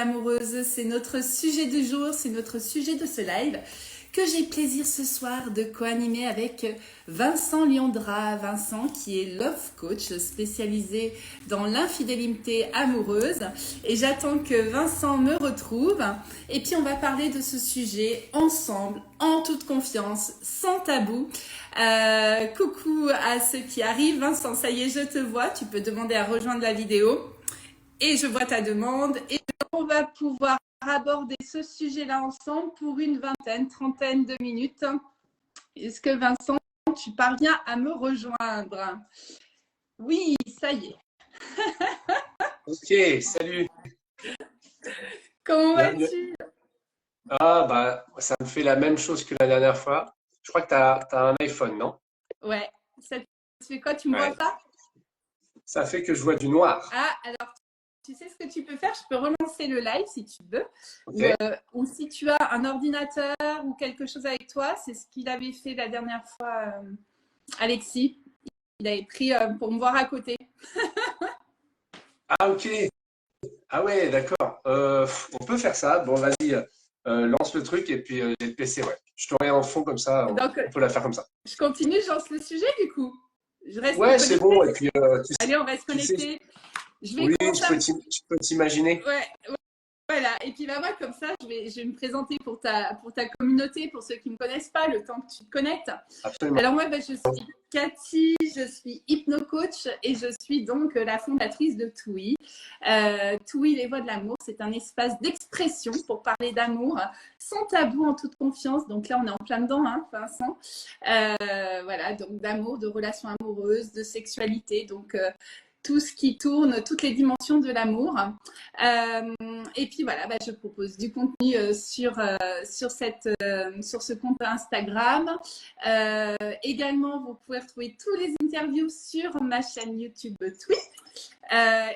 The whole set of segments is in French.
amoureuse, c'est notre sujet du jour, c'est notre sujet de ce live que j'ai plaisir ce soir de co-animer avec Vincent Liondra. Vincent qui est love coach spécialisé dans l'infidélité amoureuse. Et j'attends que Vincent me retrouve. Et puis on va parler de ce sujet ensemble, en toute confiance, sans tabou. Coucou à ceux qui arrivent. Vincent, ça y est, je te vois. Tu peux demander à rejoindre la vidéo. Et je vois ta demande. Et on va pouvoir aborder ce sujet-là ensemble pour une vingtaine, trentaine de minutes. Est-ce que Vincent, tu parviens à me rejoindre? Oui, ça y est. Ok, salut. Comment vas-tu? Ah, bah, ça me fait la même chose que la dernière fois. Je crois que tu as un iPhone, non? Ouais. Ça te fait quoi? Tu me vois Ouais. pas? Ça fait que je vois du noir. Ah, alors, tu sais ce que tu peux faire? Je peux relancer le live si tu veux. Ok. Ou si tu as un ordinateur ou quelque chose avec toi, c'est ce qu'il avait fait la dernière fois, Alexis. Il avait pris pour me voir à côté. Ah, ok. Ah ouais, d'accord. On peut faire ça. Bon, vas-y, lance le truc et puis j'ai le PC, ouais. Je t'aurai en fond comme ça, Donc, on peut la faire comme ça. je continue, je lance le sujet du coup. Je reste Ouais, c'est bon. connectée. Et puis, Allez, on reste tu sais, connecté. Je vais oui, commencer à... je peux t'imaginer. Ouais, voilà. Et puis, bah, moi, comme ça, je vais me présenter pour ta communauté, pour ceux qui ne me connaissent pas, le temps que tu te connectes. Absolument. Alors, moi, bah, je suis Cathy, je suis hypnocoach et je suis donc la fondatrice de TOUI. TOUI, les voix de l'amour, c'est un espace d'expression pour parler d'amour sans tabou, en toute confiance. Donc là, on est en plein dedans, hein, Vincent. Voilà, donc d'amour, de relations amoureuses, de sexualité. Donc, tout ce qui tourne, toutes les dimensions de l'amour. Et puis voilà, bah, je propose du contenu sur ce compte Instagram. Également, vous pouvez retrouver tous les interviews sur ma chaîne YouTube Twitch.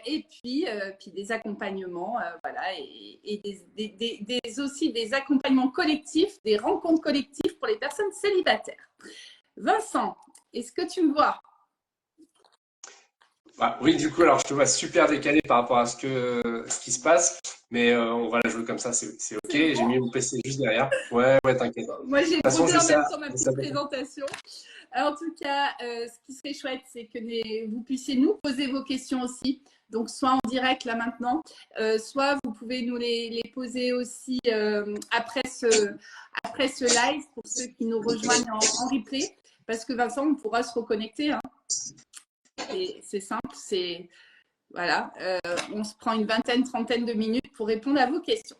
Et puis des accompagnements, voilà, et aussi des accompagnements collectifs, des rencontres collectives pour les personnes célibataires. Vincent, est-ce que tu me vois? Ah, oui, du coup, alors je te vois super décalé par rapport à ce qui se passe, mais on va la jouer comme ça, c'est ok. C'est bon. J'ai mis mon PC juste derrière. Ouais, ouais, t'inquiète. De Moi, j'ai toute façon, posé j'ai en même ça. temps ma j'ai ça petite présentation. En tout cas, ce qui serait chouette, c'est que vous puissiez nous poser vos questions aussi. Donc, soit en direct là maintenant, soit vous pouvez nous les poser aussi après ce live pour ceux qui nous rejoignent en replay. Parce que Vincent, on pourra se reconnecter. Hein. C'est simple, voilà, on se prend une vingtaine, trentaine de minutes pour répondre à vos questions.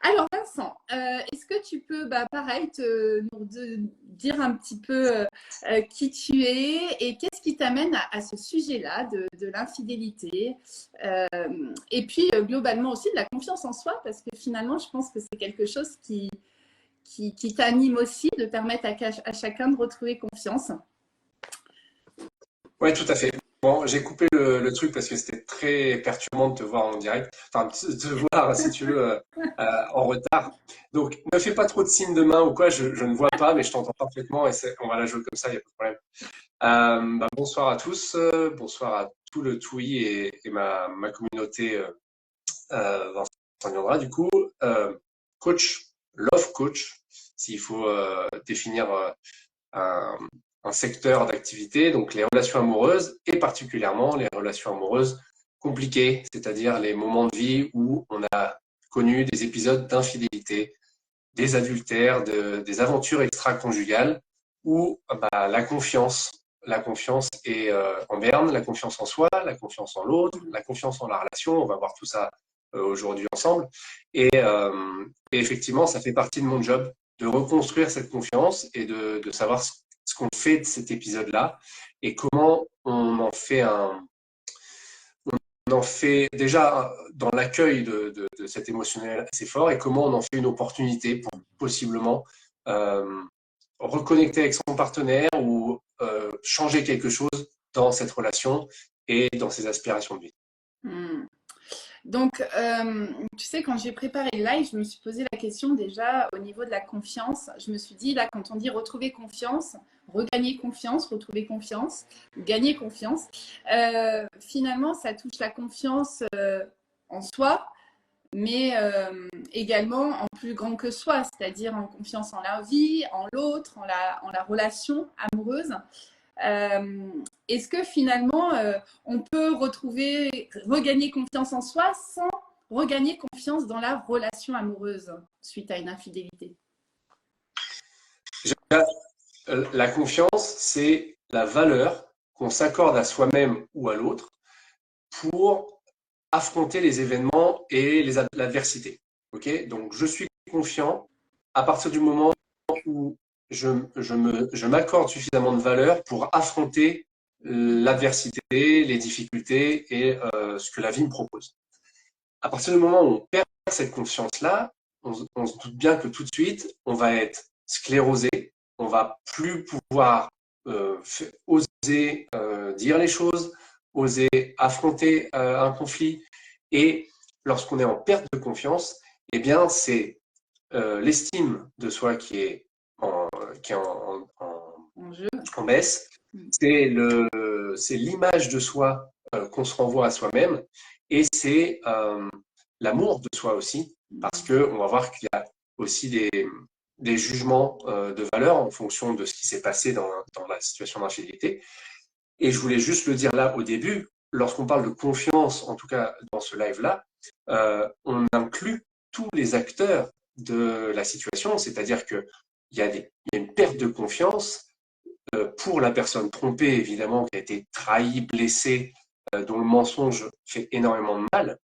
Alors Vincent, est-ce que tu peux, pareil, nous dire un petit peu qui tu es et qu'est-ce qui t'amène à ce sujet-là de l'infidélité et puis globalement aussi de la confiance en soi, parce que finalement, je pense que c'est quelque chose qui t'anime aussi, de permettre à chacun de retrouver confiance. Ouais, tout à fait. Bon, j'ai coupé le truc parce que c'était très perturbant de te voir en direct, enfin, de te voir, si tu veux, en retard. Donc, ne fais pas trop de signes de main ou quoi, je ne vois pas, mais je t'entends parfaitement et on va la jouer comme ça, il n'y a pas de problème. Bonsoir à tous, bonsoir à tout le TOUI et ma communauté Vincent Liondra. Du coup, coach, love coach, s'il faut définir un, un secteur d'activité, donc les relations amoureuses et particulièrement les relations amoureuses compliquées, c'est-à-dire les moments de vie où on a connu des épisodes d'infidélité, des adultères, des aventures extra-conjugales où la confiance est en berne, la confiance en soi, la confiance en l'autre, la confiance en la relation. On va voir tout ça aujourd'hui ensemble. Et effectivement, ça fait partie de mon job de reconstruire cette confiance et de savoir ce qu'on fait de cet épisode-là et comment on en fait déjà dans l'accueil de cet émotionnel assez fort et comment on en fait une opportunité pour possiblement euh, reconnecter avec son partenaire ou changer quelque chose dans cette relation et dans ses aspirations de vie. Hmm. Donc, tu sais, quand j'ai préparé le live, je me suis posé la question déjà au niveau de la confiance. Je me suis dit, là, quand on dit retrouver confiance, regagner confiance, retrouver confiance, gagner confiance, finalement, ça touche la confiance en soi, mais également en plus grand que soi, c'est-à-dire en confiance en la vie, en l'autre, en la relation amoureuse. Est-ce que finalement, on peut regagner confiance en soi sans regagner confiance dans la relation amoureuse suite à une infidélité? La confiance, c'est la valeur qu'on s'accorde à soi-même ou à l'autre pour affronter les événements et l'adversité. Ok, donc, je suis confiant à partir du moment où je m'accorde suffisamment de valeur pour affronter l'adversité, les difficultés et ce que la vie me propose. À partir du moment où on perd cette confiance-là, on se doute bien que tout de suite, on va être sclérosé, on va plus pouvoir oser dire les choses, oser affronter un conflit. Et lorsqu'on est en perte de confiance, eh bien, c'est l'estime de soi qui est en baisse. C'est l'image de soi qu'on se renvoie à soi-même. Et c'est l'amour de soi aussi, parce qu'on va voir qu'il y a aussi des jugements de valeur en fonction de ce qui s'est passé dans la situation d'infidélité. Et je voulais juste le dire là au début, lorsqu'on parle de confiance, en tout cas dans ce live-là, on inclut tous les acteurs de la situation, c'est-à-dire qu'il y a une perte de confiance pour la personne trompée, évidemment, qui a été trahie, blessée, dont le mensonge fait énormément de mal,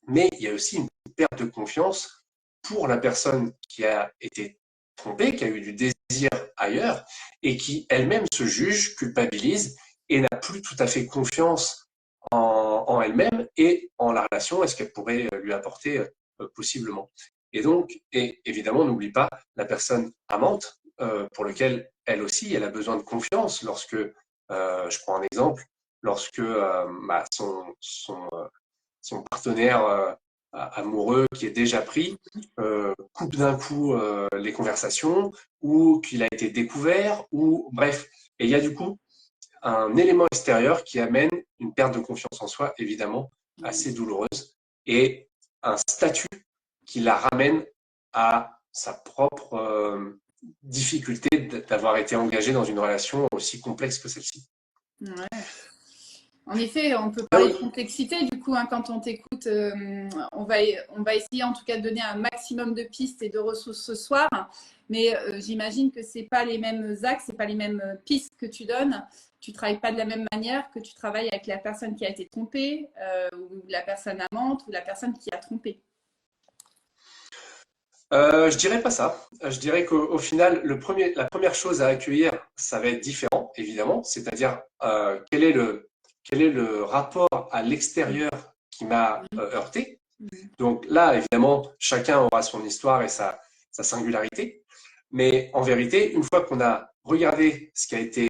mais il y a aussi une perte de confiance pour la personne qui a été trompée, qui a eu du désir ailleurs, et qui elle-même se juge, culpabilise, et n'a plus tout à fait confiance en elle-même et en la relation et ce qu'elle pourrait lui apporter possiblement. Et donc, et évidemment, n'oublie pas la personne amante pour laquelle elle aussi, elle a besoin de confiance lorsque, je prends un exemple, lorsque son partenaire amoureux qui est déjà pris coupe d'un coup les conversations ou qu'il a été découvert ou bref. Et il y a du coup un élément extérieur qui amène une perte de confiance en soi, évidemment, assez douloureuse et un statut qui la ramène à sa propre difficulté d'avoir été engagée dans une relation aussi complexe que celle-ci. Ouais. En effet, on peut parler de complexité. Du coup, hein, quand on t'écoute, on va essayer en tout cas de donner un maximum de pistes et de ressources ce soir. Mais j'imagine que c'est pas les mêmes axes, c'est pas les mêmes pistes que tu donnes. Tu travailles pas de la même manière que tu travailles avec la personne qui a été trompée, ou la personne amante, ou la personne qui a trompé. Je dirais pas ça. Je dirais qu'au final, la première chose à accueillir, ça va être différent, évidemment. C'est-à-dire quel est le rapport à l'extérieur qui m'a heurté. Donc là, évidemment, chacun aura son histoire et sa singularité. Mais en vérité, une fois qu'on a regardé ce qui a été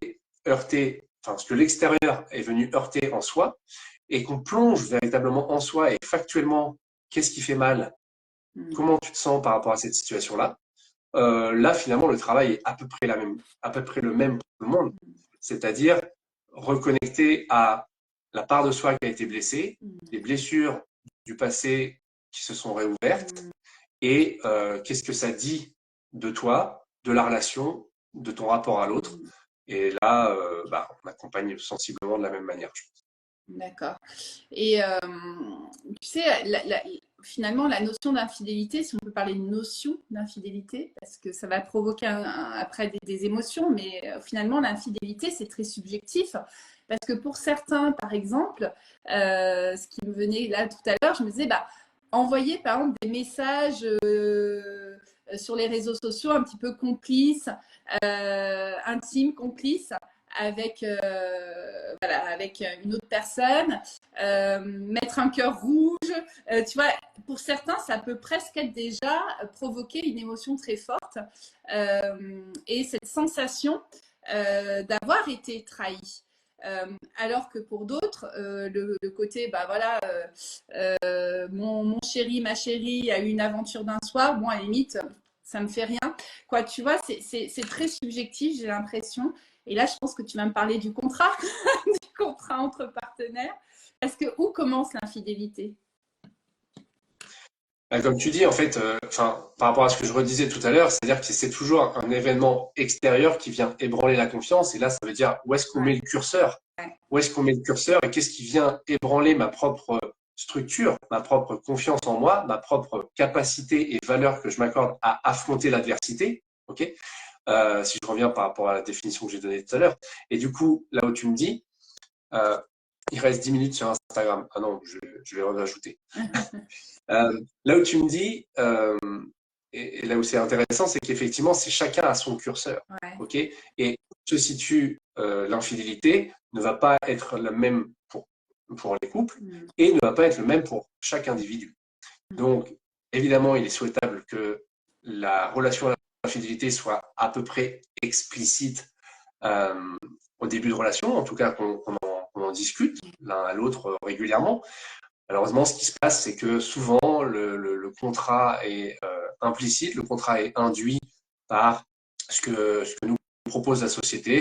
heurté, enfin ce que l'extérieur est venu heurter en soi, et qu'on plonge véritablement en soi et factuellement, qu'est-ce qui fait mal, comment tu te sens par rapport à cette situation-là, là finalement le travail est à peu près le même pour tout le monde. C'est-à-dire reconnecter à la part de soi qui a été blessée, les blessures du passé qui se sont réouvertes et qu'est-ce que ça dit de toi, de la relation, de ton rapport à l'autre. Et là, on accompagne sensiblement de la même manière, je pense. D'accord. Et tu sais, finalement, la notion d'infidélité, si on peut parler de notion d'infidélité, parce que ça va provoquer après des émotions, mais finalement, l'infidélité, c'est très subjectif. Parce que pour certains, par exemple, ce qui me venait là tout à l'heure, je me disais, envoyer par exemple des messages sur les réseaux sociaux un petit peu complices, intimes, complices, avec, avec une autre personne, mettre un cœur rouge. Tu vois, pour certains, ça peut presque être déjà provoquer une émotion très forte et cette sensation d'avoir été trahi. Alors que pour d'autres, le côté, mon chéri, ma chérie a eu une aventure d'un soir, bon, à la limite, ça me fait rien. Quoi, tu vois, c'est très subjectif, j'ai l'impression. Et là, je pense que tu vas me parler du contrat, du contrat entre partenaires. Parce que où commence l'infidélité? Comme tu dis, en fait, par rapport à ce que je redisais tout à l'heure, c'est-à-dire que c'est toujours un événement extérieur qui vient ébranler la confiance. Et là, ça veut dire où est-ce qu'on met Ouais, le curseur? ouais, Où est-ce qu'on met le curseur et qu'est-ce qui vient ébranler ma propre structure, ma propre confiance en moi, ma propre capacité et valeur que je m'accorde à affronter l'adversité. Ok. Si je reviens par rapport à la définition que j'ai donnée tout à l'heure. Et du coup, là où tu me dis, euh, il reste 10 minutes sur Instagram. Ah non, je vais en ajouter. Là où tu me dis, et là où c'est intéressant, c'est qu'effectivement, c'est chacun a son curseur. ouais. Ok. Et où se situe l'infidélité ne va pas être la même pour les couples Mm, et ne va pas être le même pour chaque individu. mm, Donc, évidemment, il est souhaitable que la relation à l'infidélité soit à peu près explicite euh, au début de relation, en tout cas qu'on en discute l'un à l'autre régulièrement. Malheureusement, ce qui se passe, c'est que souvent, le contrat est implicite, le contrat est induit par ce que nous propose la société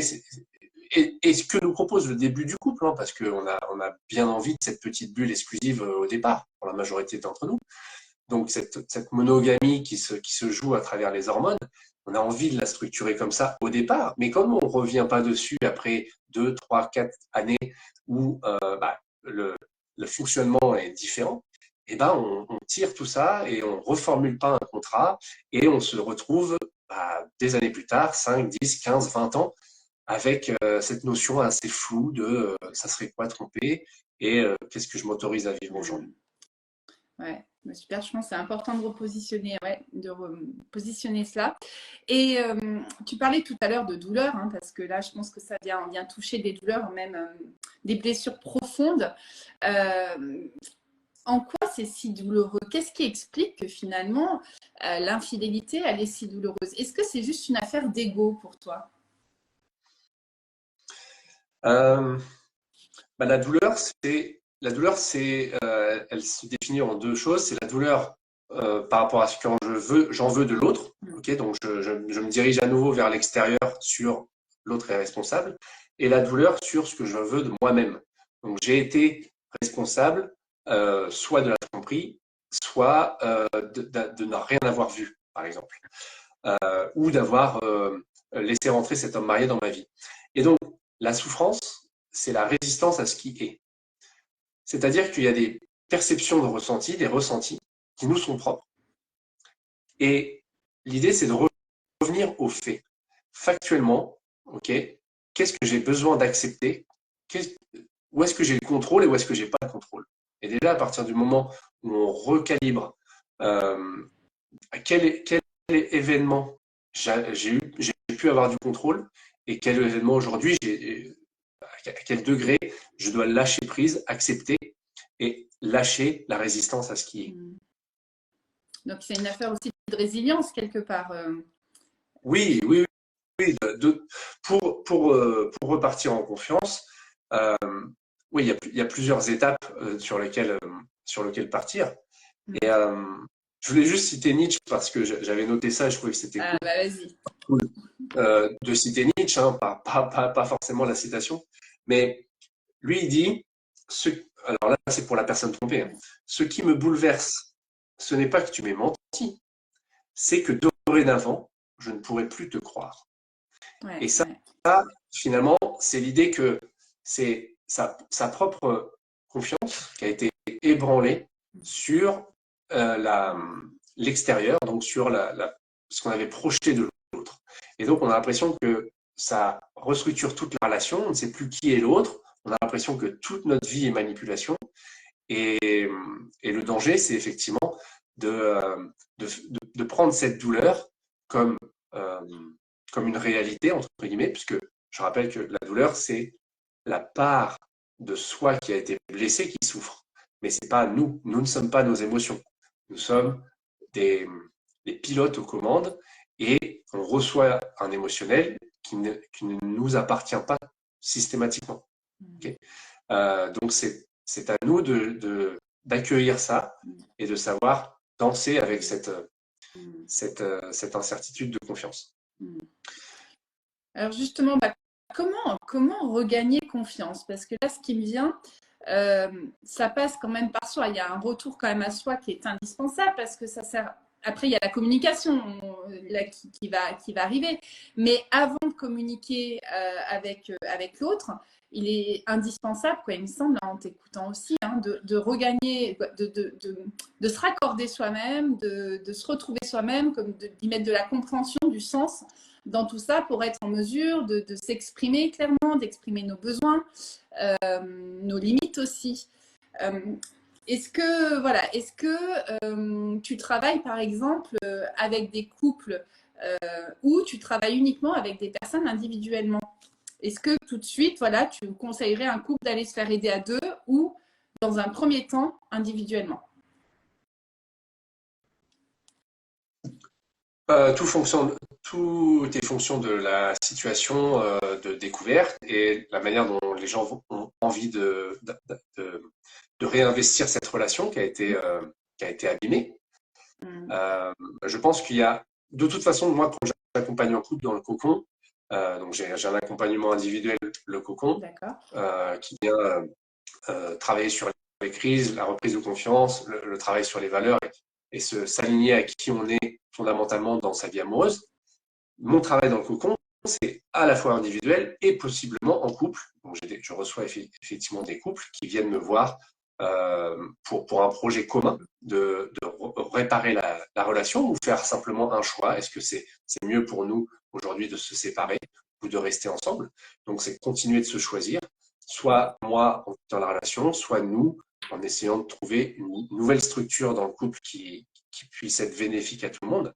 et ce que nous propose le début du couple, hein, parce qu'on on a bien envie de cette petite bulle exclusive au départ, pour la majorité d'entre nous. Donc, cette monogamie qui se joue à travers les hormones, on a envie de la structurer comme ça au départ, mais comme on ne revient pas dessus après 2, 3, 4 années où le fonctionnement est différent, eh ben on tire tout ça et on reformule pas un contrat et on se retrouve des années plus tard, 5, 10, 15, 20 ans, avec cette notion assez floue de ça serait quoi tromper et qu'est-ce que je m'autorise à vivre aujourd'hui. mm. Ouais, bah, super, je pense que c'est important de repositionner, ouais, de repositionner cela. Et tu parlais tout à l'heure de douleur, hein, parce que là, je pense que ça vient toucher des douleurs, même des blessures profondes. Euh, En quoi c'est si douloureux? Qu'est-ce qui explique que finalement, l'infidélité, elle est si douloureuse? Est-ce que c'est juste une affaire d'ego pour toi? Euh, la douleur, elle se définit en deux choses. C'est la douleur par rapport à ce que j'en veux de l'autre. Mm. Ok, donc je me dirige à nouveau vers l'extérieur sur l'autre est responsable, et la douleur sur ce que je veux de moi-même. Donc j'ai été responsable, soit de la tromperie, soit de ne rien avoir vu, par exemple, ou d'avoir laissé rentrer cet homme marié dans ma vie. Et donc la souffrance, c'est la résistance à ce qui est. C'est-à-dire qu'il y a des perceptions de ressenti, des ressentis qui nous sont propres. Et l'idée, c'est de revenir aux faits. Factuellement, ok, qu'est-ce que j'ai besoin d'accepter? Où est-ce que j'ai le contrôle et où est-ce que j'ai pas le contrôle? Et déjà, à partir du moment où on recalibre euh, quel événement j'ai pu avoir du contrôle et quel événement aujourd'hui, à quel degré je dois lâcher prise, accepter et lâcher la résistance à ce qui est. Mm. Donc c'est une affaire aussi de résilience quelque part. Oui, oui, oui. Pour repartir en confiance, euh, oui, il y a plusieurs étapes sur lesquelles partir. Et Mm. je voulais juste citer Nietzsche parce que j'avais noté ça et je trouvais que c'était Ah cool, bah vas-y. de citer Nietzsche, hein, pas forcément la citation, mais lui, il dit, alors là, c'est pour la personne trompée, hein, ce qui me bouleverse, ce n'est pas que tu m'aies menti, c'est que dorénavant, je ne pourrai plus te croire. Et Ouais, ça, ouais. finalement, c'est l'idée que c'est sa propre confiance qui a été ébranlée sur l'extérieur, donc sur ce qu'on avait projeté de l'autre. Et donc, on a l'impression que ça restructure toute la relation, on ne sait plus qui est l'autre, on a l'impression que toute notre vie est manipulation. Et, et le danger, c'est effectivement de, de prendre cette douleur comme, euh, comme une réalité, entre guillemets, puisque je rappelle que la douleur, c'est la part de soi qui a été blessée qui souffre. Mais c'est pas nous. Nous ne sommes pas nos émotions. Nous sommes des, des pilotes aux commandes et on reçoit un émotionnel qui ne nous appartient pas systématiquement. Mm. Okay. Donc c'est à nous d'accueillir ça Mm. et de savoir danser avec Mm. cette incertitude de confiance. Mm. Alors justement, bah, comment regagner confiance? Parce que là, ce qui me vient, ça passe quand même par soi. Il y a un retour quand même à soi qui est indispensable parce que ça sert. Après, il y a la communication là, qui va arriver. Mais avant de communiquer avec l'autre, il est indispensable, quoi, il me semble, en t'écoutant aussi, hein, de regagner, de se raccorder soi-même, de se retrouver soi-même, comme d'y mettre de la compréhension, du sens dans tout ça pour être en mesure de s'exprimer clairement, d'exprimer nos besoins, nos limites aussi. Est-ce que tu travailles par exemple avec des couples ou tu travailles uniquement avec des personnes individuellement? Est-ce que tout de suite, voilà, tu conseillerais à un couple d'aller se faire aider à deux ou dans un premier temps individuellement? Tout est fonction de la situation de découverte et la manière dont les gens ont envie de réinvestir cette relation qui a été abîmée. Je pense qu'il y a, de toute façon, moi, quand j'accompagne un couple dans le cocon, donc j'ai un accompagnement individuel, le cocon, qui vient travailler sur les crises, la reprise de confiance, le travail sur les valeurs et s'aligner à qui on est fondamentalement dans sa vie amoureuse. Mon travail dans le cocon, c'est à la fois individuel et possiblement en couple. Donc, je reçois effectivement des couples qui viennent me voir pour un projet commun de réparer la relation ou faire simplement un choix. Est-ce que c'est mieux pour nous aujourd'hui de se séparer ou de rester ensemble? Donc, c'est continuer de se choisir, soit moi dans la relation, soit nous en essayant de trouver une nouvelle structure dans le couple qui puisse être bénéfique à tout le monde.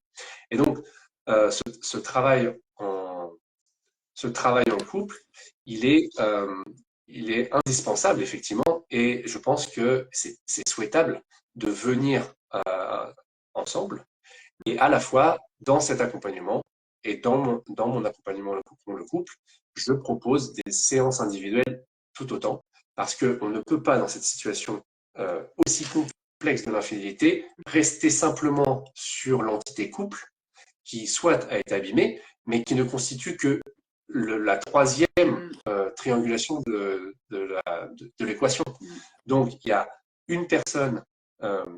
Et donc, ce travail en couple, il est indispensable, effectivement, et je pense que c'est souhaitable de venir ensemble, et à la fois, dans cet accompagnement, et dans mon accompagnement le couple, je propose des séances individuelles tout autant, parce qu'on ne peut pas, dans cette situation aussi complexe de l'infidélité, rester simplement sur l'entité couple, qui soit a été abîmée, mais qui ne constitue que la troisième triangulation de l'équation. Donc, il y a une personne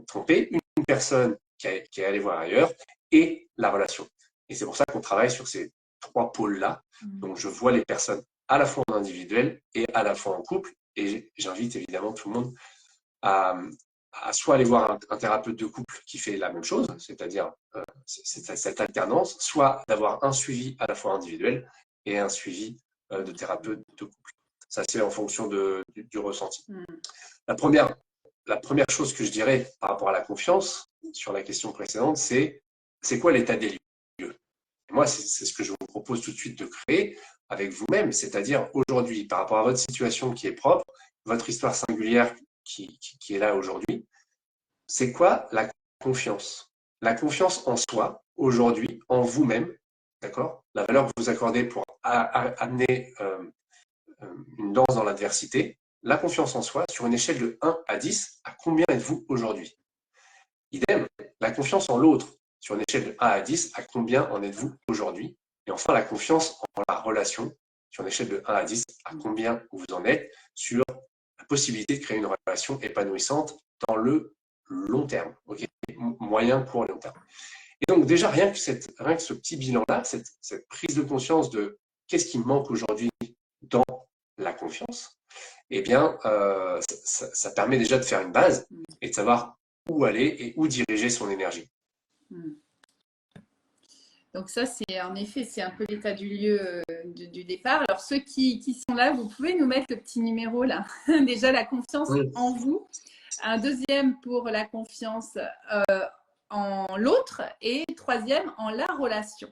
trompée, une personne qui est allée voir ailleurs, et la relation. Et c'est pour ça qu'on travaille sur ces trois pôles-là. Donc, je vois les personnes à la fois en individuel et à la fois en couple, et j'invite évidemment tout le monde à soit aller voir un thérapeute de couple qui fait la même chose, c'est-à-dire cette alternance, soit d'avoir un suivi à la fois individuel et un suivi de thérapeute de couple. Ça, c'est en fonction du ressenti. La première chose que je dirais par rapport à la confiance, sur la question précédente, c'est quoi l'état des lieux? Et moi, c'est ce que je vous propose tout de suite de créer avec vous-même, c'est-à-dire aujourd'hui, par rapport à votre situation qui est propre, votre histoire singulière qui est là aujourd'hui, c'est quoi la confiance? La confiance en soi, aujourd'hui, en vous-même, d'accord? La valeur que vous accordez pour amener une danse dans l'adversité, la confiance en soi, sur une échelle de 1 à 10, à combien êtes-vous aujourd'hui? Idem, la confiance en l'autre, sur une échelle de 1 à 10, à combien en êtes-vous aujourd'hui? Et enfin, la confiance en la relation, sur une échelle de 1 à 10, à combien vous en êtes sur la possibilité de créer une relation épanouissante dans le long terme, ok, moyen, court et long terme. Et donc déjà, rien que ce petit bilan-là, cette prise de conscience de qu'est-ce qui me manque aujourd'hui dans la confiance, eh bien, ça permet déjà de faire une base et de savoir où aller et où diriger son énergie. Donc ça, c'est en effet, c'est un peu l'état du lieu du départ. Alors ceux qui sont là, vous pouvez nous mettre le petit numéro là. Déjà la confiance en vous. Un deuxième pour la confiance en l'autre et troisième en la relation.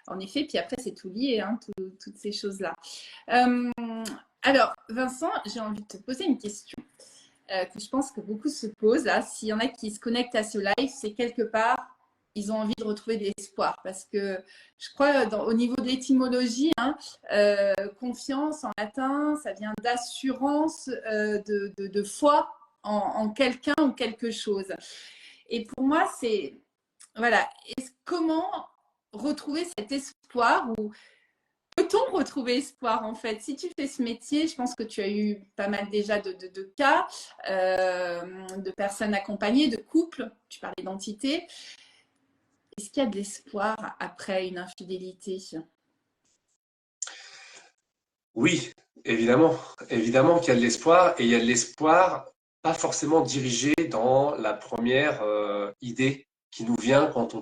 En effet, puis après c'est tout lié, hein, toutes ces choses-là. Alors Vincent, j'ai envie de te poser une question que je pense que beaucoup se posent là. S'il y en a qui se connectent à ce live, c'est quelque part ils ont envie de retrouver de l'espoir parce que je crois au niveau de l'étymologie, hein, confiance en latin, ça vient d'assurance, de foi en quelqu'un ou quelque chose. Et pour moi, c'est voilà, comment retrouver cet espoir ou peut-on retrouver espoir en fait? Si tu fais ce métier, je pense que tu as eu pas mal déjà de cas, de personnes accompagnées, de couples, tu parlais d'entité. Est-ce qu'il y a de l'espoir après une infidélité? Oui, évidemment. Évidemment qu'il y a de l'espoir, et il y a de l'espoir pas forcément dirigé dans la première idée qui nous vient quand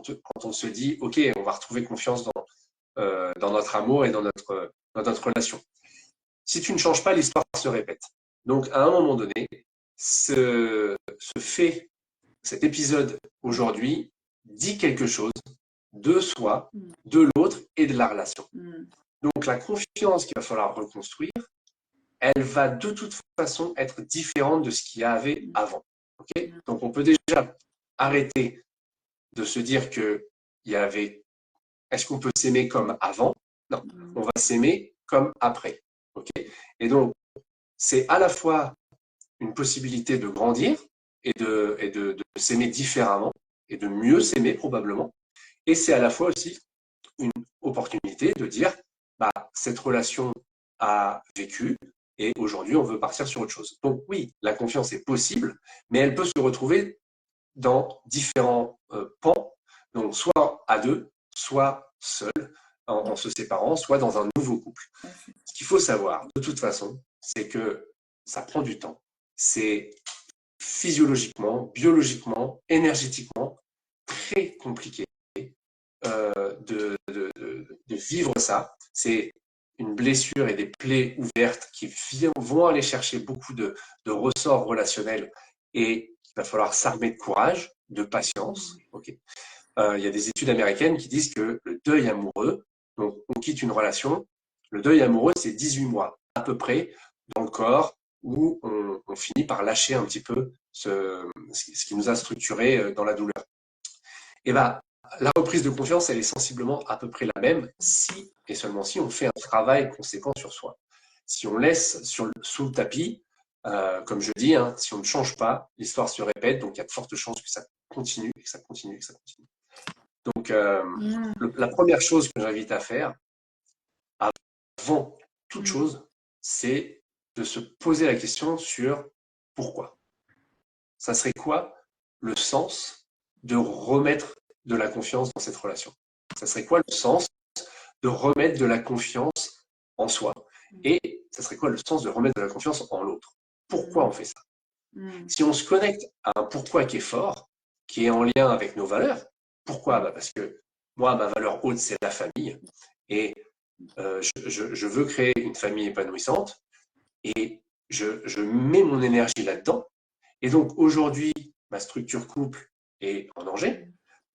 on se dit, OK, on va retrouver confiance dans notre amour et dans notre relation. Si tu ne changes pas, l'histoire se répète. Donc, à un moment donné, ce fait, cet épisode aujourd'hui, dit quelque chose de soi, Mm. de l'autre et de la relation. Mm. Donc, la confiance qu'il va falloir reconstruire, elle va de toute façon être différente de ce qu'il y avait avant. Okay, donc, on peut déjà arrêter de se dire que il y avait, est-ce qu'on peut s'aimer comme avant? Non, on va s'aimer comme après. Okay, et donc, c'est à la fois une possibilité de grandir et de s'aimer différemment et de mieux s'aimer probablement. Et c'est à la fois aussi une opportunité de dire, bah, cette relation a vécu et aujourd'hui on veut partir sur autre chose. Donc oui, la confiance est possible, mais elle peut se retrouver dans différents pans, donc soit à deux, soit seul, en se séparant, soit dans un nouveau couple. Ce qu'il faut savoir, de toute façon, c'est que ça prend du temps. C'est physiologiquement, biologiquement, énergétiquement très compliqué de vivre ça. C'est une blessure et des plaies ouvertes qui vont aller chercher beaucoup de ressorts relationnels, et il va falloir s'armer de courage, de patience. Okay. Il y a des études américaines qui disent que le deuil amoureux, donc on quitte une relation, le deuil amoureux, c'est 18 mois à peu près dans le corps où on finit par lâcher un petit peu ce qui nous a structuré dans la douleur. Et ben, la reprise de confiance, elle est sensiblement à peu près la même si et seulement si on fait un travail conséquent sur soi. Si on laisse sous le tapis, comme je dis, hein, si on ne change pas, l'histoire se répète, donc il y a de fortes chances que ça continue, et que ça continue, et que ça continue. Donc, la première chose que j'invite à faire, avant toute chose, c'est de se poser la question sur pourquoi. Ça serait quoi le sens de remettre de la confiance dans cette relation? Ça serait quoi le sens de remettre de la confiance en soi? Et ça serait quoi le sens de remettre de la confiance en l'autre? Pourquoi on fait ça? Si on se connecte à un pourquoi qui est fort, qui est en lien avec nos valeurs, pourquoi? Bah parce que moi, ma valeur haute, c'est la famille. Et je veux créer une famille épanouissante. Et je mets mon énergie là-dedans. Et donc, aujourd'hui, ma structure couple est en danger.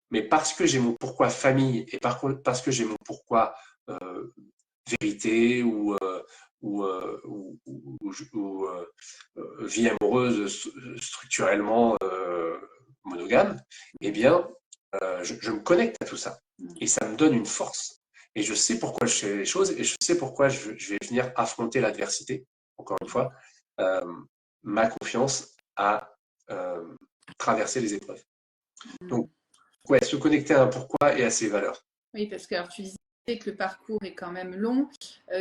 Mais parce que j'ai mon pourquoi famille et parce que j'ai mon pourquoi vérité ou vie amoureuse structurellement monogame, eh bien, je me connecte à tout ça. Et ça me donne une force. Et je sais pourquoi je fais les choses et je sais pourquoi je vais venir affronter l'adversité. Encore une fois, ma confiance à traverser les épreuves. Donc, ouais, se connecter à un pourquoi et à ses valeurs. Oui, parce que alors, tu disais que le parcours est quand même long.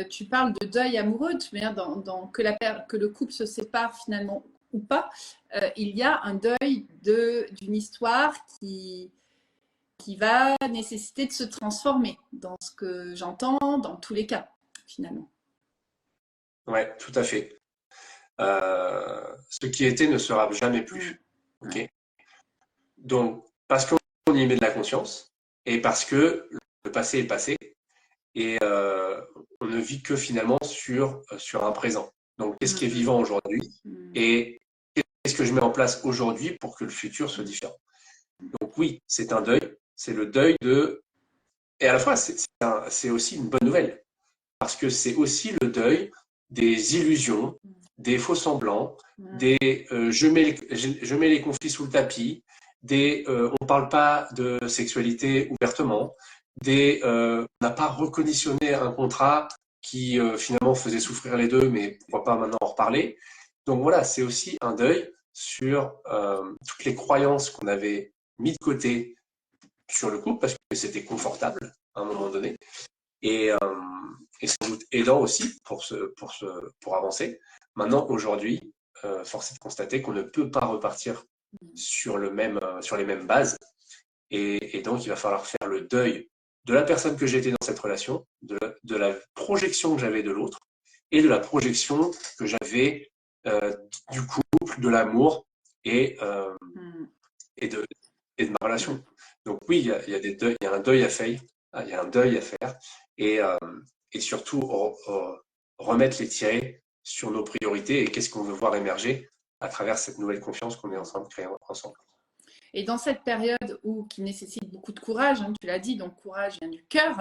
Tu parles de deuil amoureux, tu veux dire que le couple se sépare finalement ou pas. Il y a un deuil d'une histoire qui va nécessiter de se transformer dans ce que j'entends dans tous les cas, finalement. Ouais, tout à fait. Ce qui était ne sera jamais plus. Okay. Donc, parce qu'on y met de la conscience et parce que le passé est passé et on ne vit que finalement sur un présent. Donc, qu'est-ce qui est vivant aujourd'hui et qu'est-ce que je mets en place aujourd'hui pour que le futur soit différent. Donc oui, c'est un deuil, c'est le deuil de... Et à la fois, c'est aussi une bonne nouvelle parce que c'est aussi le deuil des illusions, des faux semblants, des je mets les conflits sous le tapis, des on ne parle pas de sexualité ouvertement, des on n'a pas reconditionné un contrat qui finalement faisait souffrir les deux, mais pourquoi pas maintenant en reparler. Donc voilà, c'est aussi un deuil sur toutes les croyances qu'on avait mis de côté sur le couple parce que c'était confortable à un moment donné. Et et sans doute aidant aussi pour avancer. Maintenant, aujourd'hui, force est de constater qu'on ne peut pas repartir sur les mêmes bases. Et donc, il va falloir faire le deuil de la personne que j'étais dans cette relation, de la projection que j'avais de l'autre et de la projection que j'avais du couple, de l'amour et, et, de, et de ma relation. Donc oui, il y a des deuils, il y a un deuil à faire, il y a un deuil à faire et surtout remettre les tirets sur nos priorités et qu'est-ce qu'on veut voir émerger à travers cette nouvelle confiance qu'on est en train de créer ensemble. Et dans cette période qui nécessite beaucoup de courage, tu l'as dit, donc courage vient du cœur,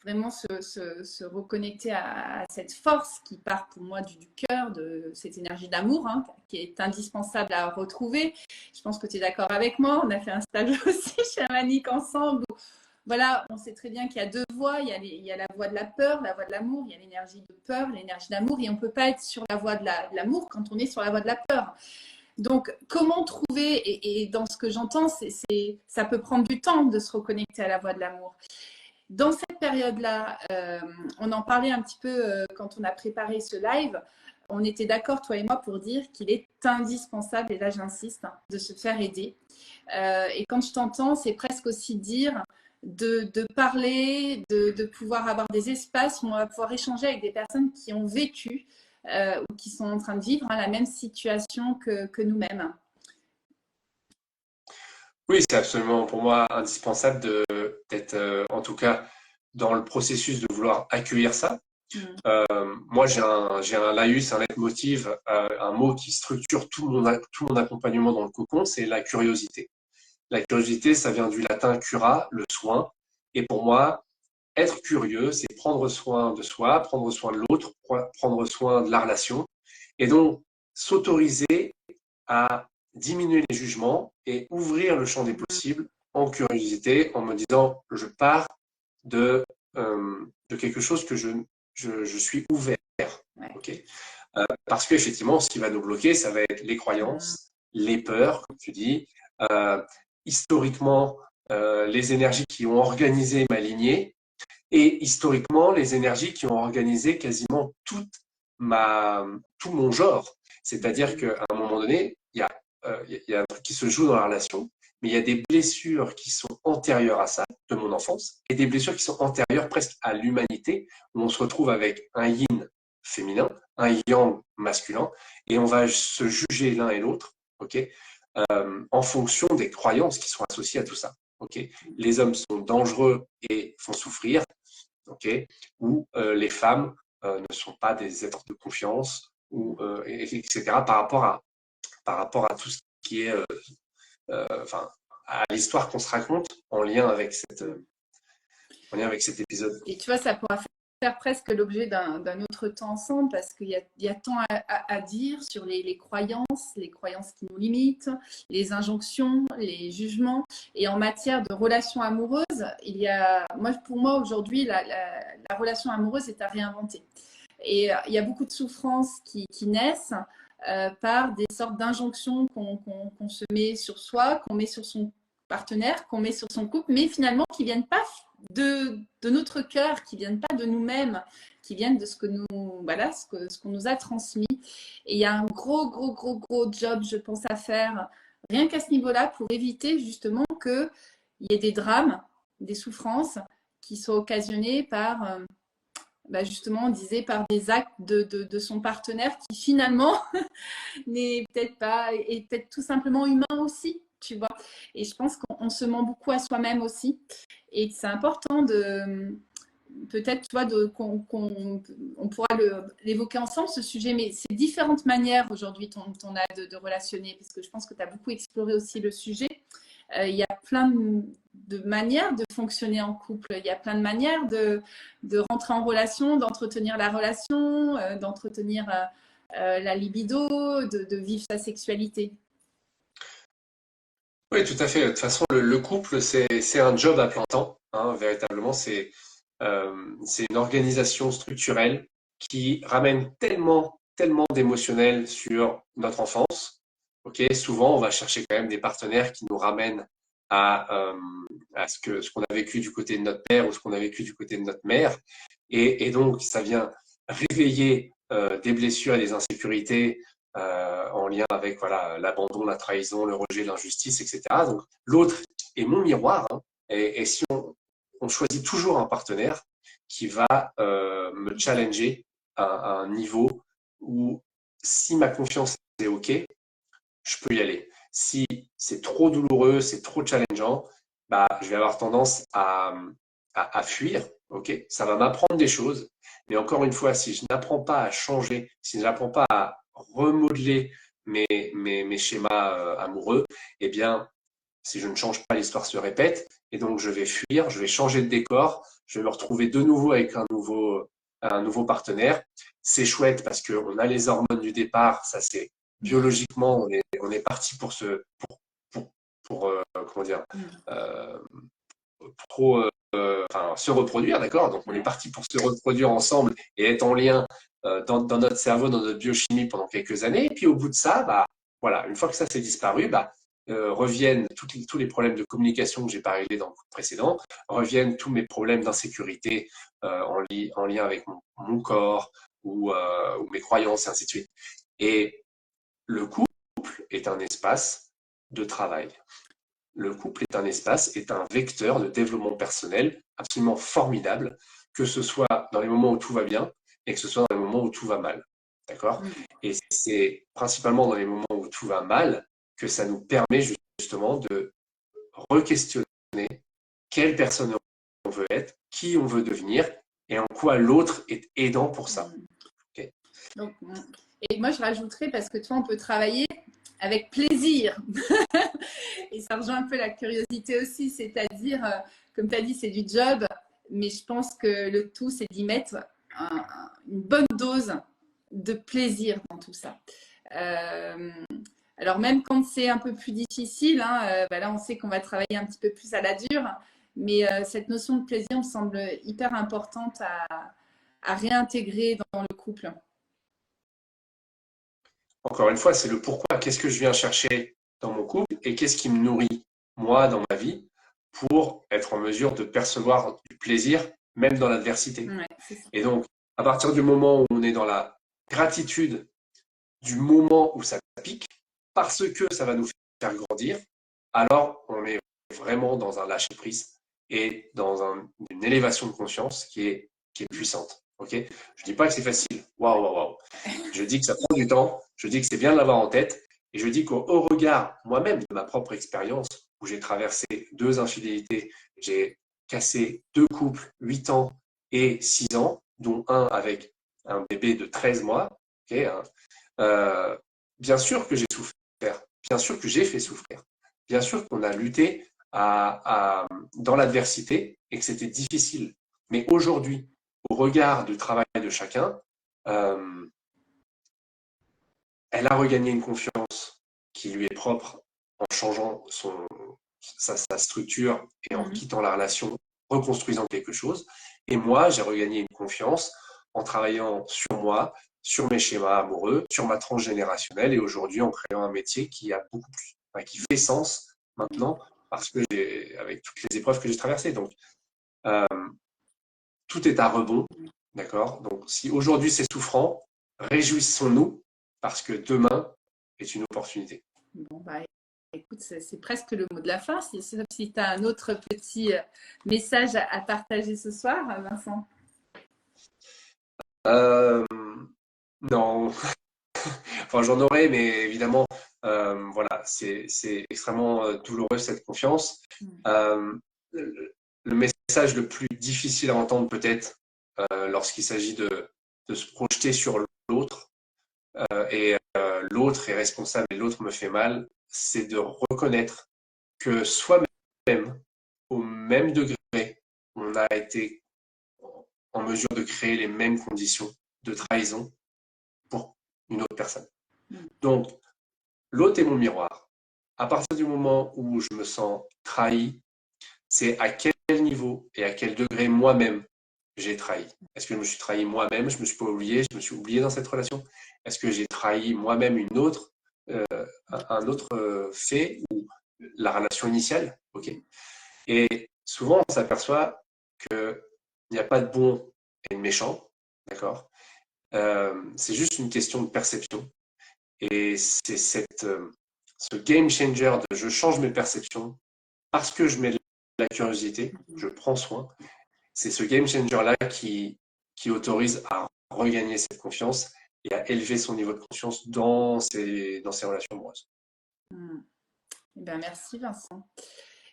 vraiment se reconnecter à cette force qui part pour moi du cœur, de cette énergie d'amour qui est indispensable à retrouver. Je pense que tu es d'accord avec moi, on a fait un stage aussi chamanique ensemble. Voilà, on sait très bien qu'il y a deux voies, il y a la voie de la peur, la voie de l'amour, il y a l'énergie de peur, l'énergie d'amour, et on ne peut pas être sur la voie de l'amour quand on est sur la voie de la peur. Donc, comment trouver, et dans ce que j'entends, ça peut prendre du temps de se reconnecter à la voie de l'amour. Dans cette période-là, on en parlait un petit peu quand on a préparé ce live, on était d'accord, toi et moi, pour dire qu'il est indispensable, et là j'insiste, de se faire aider. Et quand je t'entends, c'est presque aussi dire de parler, de pouvoir avoir des espaces où on va pouvoir échanger avec des personnes qui ont vécu ou qui sont en train de vivre la même situation que nous-mêmes. Oui, c'est absolument pour moi indispensable d'être en tout cas dans le processus de vouloir accueillir ça. Moi, j'ai un laïus, un leitmotiv, un mot qui structure tout mon accompagnement dans le cocon, c'est la curiosité. La curiosité, ça vient du latin cura, le soin. Et pour moi, être curieux, c'est prendre soin de soi, prendre soin de l'autre, prendre soin de la relation. Et donc, s'autoriser à diminuer les jugements et ouvrir le champ des possibles en curiosité, en me disant, je pars de quelque chose que je suis ouvert. Okay, parce qu'effectivement, ce qui va nous bloquer, ça va être les croyances, les peurs, comme tu dis, historiquement, les énergies qui ont organisé ma lignée et historiquement, les énergies qui ont organisé quasiment tout mon genre. C'est-à-dire qu'à un moment donné, il y a un truc qui se joue dans la relation, mais il y a des blessures qui sont antérieures à ça, de mon enfance, et des blessures qui sont antérieures presque à l'humanité, où on se retrouve avec un yin féminin, un yang masculin, et on va se juger l'un et l'autre, en fonction des croyances qui sont associées à tout ça. Les hommes sont dangereux et font souffrir, ou les femmes ne sont pas des êtres de confiance, etc. Par rapport à tout ce qui est à l'histoire qu'on se raconte en lien avec cet épisode. Et tu vois, ça pourra faire presque l'objet d'un autre temps ensemble parce qu'il y a tant à dire sur les croyances qui nous limitent, les injonctions, les jugements. Et en matière de relations amoureuses, pour moi aujourd'hui, la relation amoureuse est à réinventer. Et il y a beaucoup de souffrances qui naissent par des sortes d'injonctions qu'on se met sur soi, qu'on met sur son partenaire, qu'on met sur son couple, mais finalement qui ne viennent pas de notre cœur, qui ne viennent pas de nous-mêmes, qui viennent de ce qu'on nous a transmis. Et il y a un gros job, je pense, à faire, rien qu'à ce niveau-là, pour éviter justement qu'il y ait des drames, des souffrances qui soient occasionnées par... justement, on disait par des actes de son partenaire qui finalement n'est peut-être pas, est peut-être tout simplement humain aussi, tu vois. Et je pense qu'on se ment beaucoup à soi-même aussi. Et c'est important peut-être, tu vois, on pourra l'évoquer ensemble, ce sujet, mais c'est différentes manières aujourd'hui qu'on a de relationner, parce que je pense que tu as beaucoup exploré aussi le sujet. Il y a plein de manières de fonctionner en couple. Il y a plein de manières de rentrer en relation, d'entretenir la relation, d'entretenir la libido, de vivre sa sexualité. Oui, tout à fait. De toute façon, le couple, c'est un job à plein temps. Véritablement, c'est une organisation structurelle qui ramène tellement d'émotionnel sur notre enfance. Souvent, on va chercher quand même des partenaires qui nous ramènent à ce qu'on a vécu du côté de notre père ou ce qu'on a vécu du côté de notre mère. Et donc, ça vient réveiller des blessures et des insécurités en lien avec voilà, l'abandon, la trahison, le rejet, l'injustice, etc. Donc, l'autre est mon miroir. Hein, et si on choisit toujours un partenaire qui va me challenger à un niveau où, si ma confiance est OK, je peux y aller. Si c'est trop douloureux, c'est trop challengeant, bah, je vais avoir tendance à fuir. Ok, ça va m'apprendre des choses. Mais encore une fois, si je n'apprends pas à changer, si je n'apprends pas à remodeler mes schémas amoureux, eh bien, si je ne change pas, l'histoire se répète. Et donc, je vais fuir, je vais changer de décor, je vais me retrouver de nouveau avec un nouveau partenaire. C'est chouette parce qu'on a les hormones du départ, ça c'est biologiquement, on est parti pour comment dire, euh, trop, enfin, se reproduire, d'accord. Donc on est parti pour se reproduire ensemble et être en lien dans notre cerveau, dans notre biochimie pendant quelques années. Et puis au bout de ça, bah voilà, une fois que ça s'est disparu, bah reviennent tous les problèmes de communication que j'ai pas réglés dans le précédent, reviennent tous mes problèmes d'insécurité en lien avec mon corps ou mes croyances et ainsi de suite. Et le couple est un espace de travail. Le couple est un espace, est un vecteur de développement personnel absolument formidable, que ce soit dans les moments où tout va bien et que ce soit dans les moments où tout va mal. D'accord? Et c'est principalement dans les moments où tout va mal que ça nous permet justement de re-questionner quelle personne on veut être, qui on veut devenir et en quoi l'autre est aidant pour ça. Okay. Donc, et moi, je rajouterais, parce que tu vois, on peut travailler avec plaisir. Et ça rejoint un peu la curiosité aussi, c'est-à-dire, comme tu as dit, c'est du job, mais je pense que le tout, c'est d'y mettre une bonne dose de plaisir dans tout ça. Alors même quand c'est un peu plus difficile, hein, bah là on sait qu'on va travailler un petit peu plus à la dure, mais cette notion de plaisir me semble hyper importante à réintégrer dans le couple. Encore une fois, c'est le pourquoi. Qu'est-ce que je viens chercher dans mon couple et qu'est-ce qui me nourrit, moi, dans ma vie, pour être en mesure de percevoir du plaisir, même dans l'adversité. Ouais, et donc, à partir du moment où on est dans la gratitude du moment où ça pique, parce que ça va nous faire grandir, alors on est vraiment dans un lâcher-prise et dans une élévation de conscience qui est puissante. Okay, je ne dis pas que c'est facile. Waouh, waouh, waouh. Je dis que ça prend du temps. Je dis que c'est bien de l'avoir en tête. Et je dis qu'au regard moi-même de ma propre expérience, où j'ai traversé 2 infidélités, j'ai cassé 2 couples, 8 ans et 6 ans, dont un avec un bébé de 13 mois. Okay, hein. Bien sûr que j'ai souffert, bien sûr que j'ai fait souffrir, bien sûr qu'on a lutté dans l'adversité et que c'était difficile. Mais aujourd'hui, au regard du travail de chacun, elle a regagné une confiance qui lui est propre en changeant sa structure et en quittant la relation, reconstruisant quelque chose. Et moi, j'ai regagné une confiance en travaillant sur moi, sur mes schémas amoureux, sur ma tranche générationnelle et aujourd'hui en créant un métier qui a beaucoup plus, enfin, qui fait sens maintenant parce que avec toutes les épreuves que j'ai traversées. Donc, tout est à rebond, d'accord? Donc, si aujourd'hui c'est souffrant, réjouissons-nous parce que demain est une opportunité. Bon, bah, écoute, c'est presque le mot de la fin. Sauf si tu as un autre petit message à partager ce soir, Vincent. Non, enfin j'en aurais, mais évidemment, voilà, c'est extrêmement douloureux cette confiance. Le message le plus difficile à entendre peut-être lorsqu'il s'agit de se projeter sur l'autre et l'autre est responsable et l'autre me fait mal, c'est de reconnaître que soi-même, au même degré, on a été en mesure de créer les mêmes conditions de trahison pour une autre personne. Donc, l'autre est mon miroir. À partir du moment où je me sens trahi, c'est à quel niveau et à quel degré moi-même j'ai trahi. Est-ce que je me suis trahi moi-même, je me suis pas oublié, je me suis oublié dans cette relation? Est-ce que j'ai trahi moi-même un autre fait ou la relation initiale? Ok. Et souvent, on s'aperçoit qu'il n'y a pas de bon rien de méchant, d'accord? C'est juste une question de perception. Et c'est ce game changer de je change mes perceptions parce que je mets de la curiosité, je prends soin. C'est ce game changer-là qui autorise à regagner cette confiance et à élever son niveau de confiance dans ses relations amoureuses. Eh ben, merci Vincent.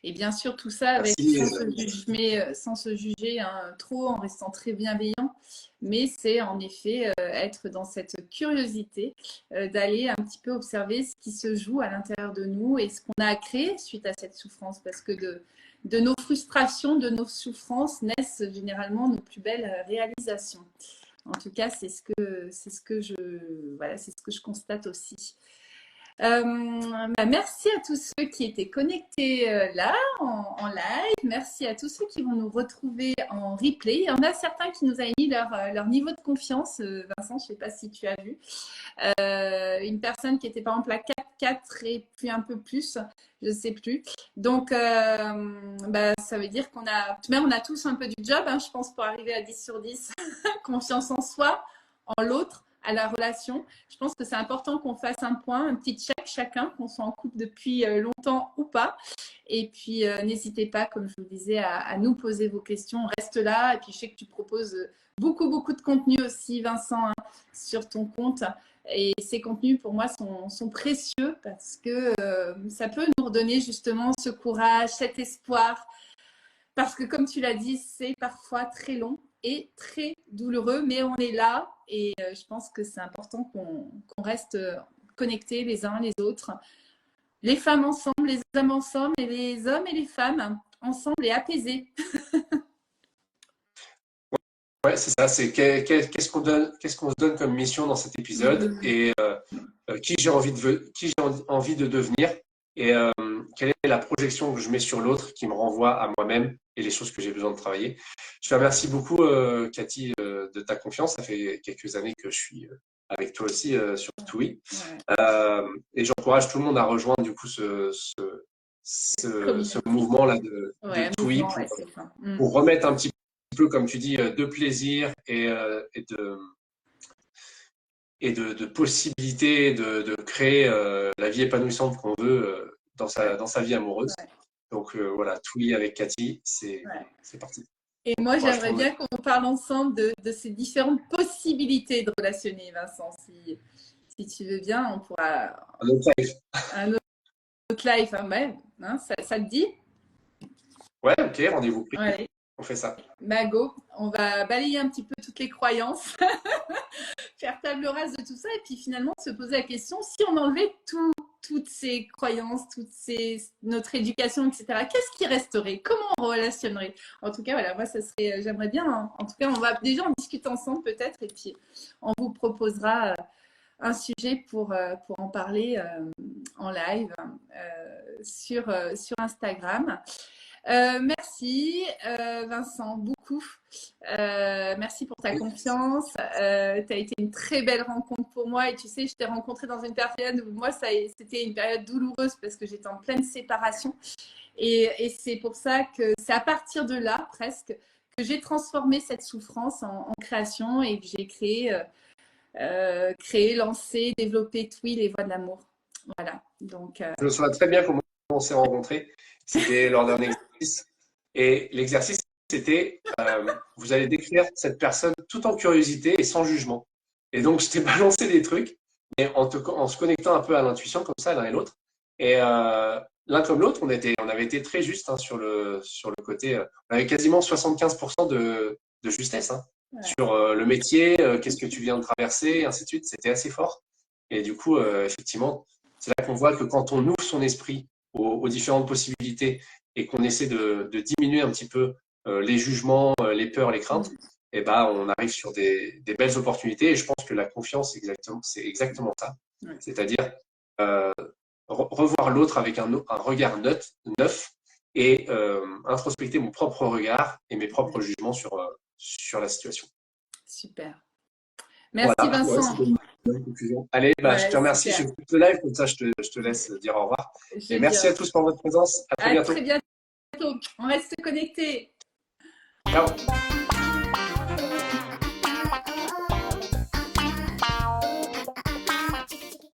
Et bien sûr, tout ça avec, Merci. sans se juger hein, trop, en restant très bienveillant. Mais c'est en effet être dans cette curiosité, d'aller un petit peu observer ce qui se joue à l'intérieur de nous et ce qu'on a à créer suite à cette souffrance. Parce que de nos frustrations, de nos souffrances naissent généralement nos plus belles réalisations. En tout cas, c'est ce que je constate aussi. Merci à tous ceux qui étaient connectés là en live. Merci à tous ceux qui vont nous retrouver en replay. Il y en a certains qui nous ont mis leur niveau de confiance. Vincent, je ne sais pas si tu as vu. Une personne qui était par exemple à 4 et puis un peu plus, je ne sais plus. Donc, ça veut dire qu'on a tous un peu du job, hein, je pense, pour arriver à 10 sur 10. Confiance en soi, en l'autre, à la relation. Je pense que c'est important qu'on fasse un point, un petit check chacun, qu'on soit en couple depuis longtemps ou pas. Et puis, n'hésitez pas, comme je vous disais, à nous poser vos questions. On reste là. Et puis, je sais que tu proposes beaucoup de contenu aussi, Vincent, hein, sur ton compte. Et ces contenus, pour moi, sont précieux parce que ça peut nous redonner justement ce courage, cet espoir. Parce que, comme tu l'as dit, c'est parfois très long et très douloureux, mais on est là et je pense que c'est important qu'on reste connectés les uns les autres. Les femmes ensemble, les hommes ensemble et les hommes et les femmes ensemble et apaisés. Ouais, c'est ça, c'est qu'est-ce qu'on se donne comme mission dans cet épisode et qui j'ai envie de devenir et quelle est la projection que je mets sur l'autre qui me renvoie à moi-même et les choses que j'ai besoin de travailler. Je te remercie beaucoup, Cathy, de ta confiance. Ça fait quelques années que je suis avec toi aussi sur TUI. Et j'encourage tout le monde à rejoindre du coup ce mouvement-là de TUI pour remettre un petit peu, comme tu dis, de plaisir et de possibilités de créer la vie épanouissante qu'on veut dans sa vie amoureuse. Donc voilà, TUI avec Cathy, c'est parti. Et moi, j'aimerais bien qu'on parle ensemble de ces différentes possibilités de relationner, Vincent. Si tu veux bien, on pourra… Un autre live. Un autre live, hein, ouais, hein, ça te dit? Ouais, ok, rendez-vous pris. Ouais. On fait ça. Go, on va balayer un petit peu toutes les croyances, faire table rase de tout ça et puis finalement se poser la question, si on enlevait toutes ces croyances, notre éducation, etc., qu'est-ce qui resterait? Comment on relationnerait? En tout cas, voilà, moi, ça serait, j'aimerais bien, hein. En tout cas, on va déjà en discuter ensemble peut-être et puis on vous proposera un sujet pour en parler en live sur Instagram. Merci Vincent, beaucoup. Merci pour ta confiance. Tu as été une très belle rencontre pour moi et tu sais, je t'ai rencontré dans une période où moi, c'était une période douloureuse parce que j'étais en pleine séparation. Et c'est pour ça que c'est à partir de là, presque, que j'ai transformé cette souffrance en création et que j'ai créé, lancé, développé TUI, les voies de l'amour. Voilà. Donc, je me souviens très bien comment on s'est rencontrés. C'était lors d'un exercice. Et l'exercice, c'était vous allez décrire cette personne tout en curiosité et sans jugement. Et donc, je t'ai balancé des trucs, mais en se connectant un peu à l'intuition, comme ça, l'un et l'autre. Et l'un comme l'autre, on avait été très juste hein, sur le côté. On avait quasiment 75% de justesse hein, sur le métier, qu'est-ce que tu viens de traverser, et ainsi de suite. C'était assez fort. Et du coup, effectivement, c'est là qu'on voit que quand on ouvre son esprit aux différentes possibilités et qu'on essaie de diminuer un petit peu les jugements, les peurs, les craintes, et ben, on arrive sur des belles opportunités. Et je pense que la confiance, c'est exactement ça. C'est-à-dire revoir l'autre avec un regard neuf et introspecter mon propre regard et mes propres jugements sur la situation. Super. Merci voilà. Vincent. Allez, je te remercie. Super. Je coupe le live, comme ça je te laisse dire au revoir. Et merci à tous pour votre présence. À très bientôt. Très bientôt. On reste connectés. Ciao.